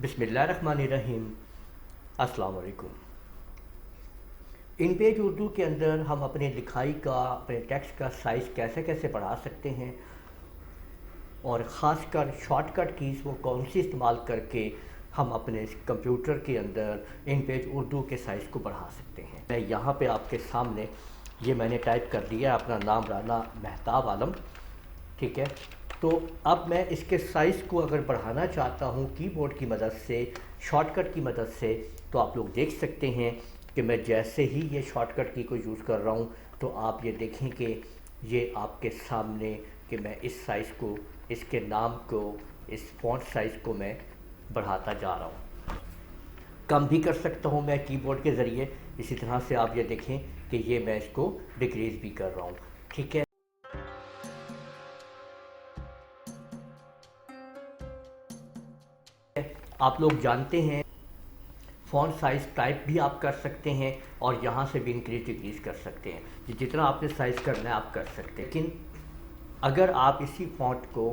बिस्मिल्लाहिर्रहमानिर्रहीम। अस्सलाम वालेकुम। इन पेज उर्दू के अंदर हम अपने लिखाई का, अपने टेक्स्ट का साइज़ कैसे कैसे बढ़ा सकते हैं और ख़ासकर शॉर्टकट कीज़ वो कौन सी इस्तेमाल करके हम अपने कंप्यूटर के अंदर इन पेज उर्दू के साइज़ को बढ़ा सकते हैं। मैं यहाँ पे आपके सामने ये मैंने टाइप कर दिया अपना नाम राना महताब आलम, ठीक है। तो अब मैं इसके साइज़ को अगर बढ़ाना चाहता हूँ कीबोर्ड की मदद से, शॉर्टकट की मदद से, तो आप लोग देख सकते हैं कि मैं जैसे ही ये शॉर्टकट की को यूज़ कर रहा हूँ तो आप ये देखें कि ये आपके सामने कि मैं इस साइज़ को, इसके नाम को, इस फ़ॉन्ट साइज़ को मैं बढ़ाता जा रहा हूँ। कम भी कर सकता हूँ मैं कीबोर्ड के ज़रिए। इसी तरह से आप ये देखें कि ये मैं इसको डिक्रीज़ भी कर रहा हूँ, ठीक है। आप लोग जानते हैं फ़ॉन्ट साइज़ टाइप भी आप कर सकते हैं और यहाँ से भी इंक्रीज डिक्रीज़ कर सकते हैं। जितना आपने साइज़ करना है आप कर सकते हैं, लेकिन अगर आप इसी फ़ॉन्ट को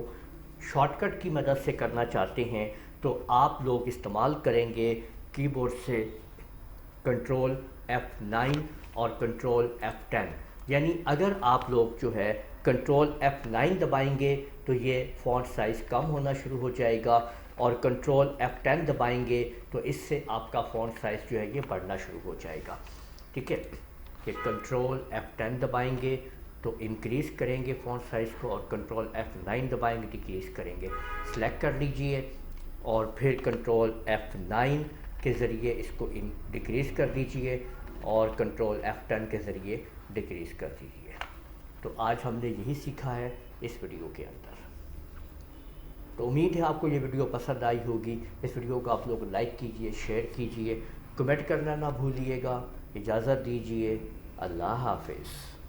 शॉर्टकट की मदद से करना चाहते हैं तो आप लोग इस्तेमाल करेंगे कीबोर्ड से कंट्रोल F9 और कंट्रोल F10। यानी अगर आप लोग जो है कंट्रोल F9 दबाएंगे तो ये फ़ॉन्ट साइज़ कम होना शुरू हो जाएगा और कंट्रोल F10 दबाएंगे तो इससे आपका फ़ॉन्ट साइज़ जो है ये बढ़ना शुरू हो जाएगा, ठीक है। कि कंट्रोल F10 दबाएंगे तो इंक्रीज़ करेंगे फ़ॉन्ट साइज़ को और कंट्रोल F9 दबाएंगे डिक्रीज़ करेंगे। सेलेक्ट कर लीजिए और फिर कंट्रोल F9 के ज़रिए इसको डिक्रीज़ कर दीजिए और कंट्रोल F10 के ज़रिए डिक्रीज़ कर दीजिए। तो आज हमने यही सीखा है इस वीडियो के अंदर। तो उम्मीद है आपको ये वीडियो पसंद आई होगी। इस वीडियो को आप लोग लाइक कीजिए, शेयर कीजिए, कमेंट करना ना भूलिएगा। इजाज़त दीजिए। अल्लाह हाफ़िज़।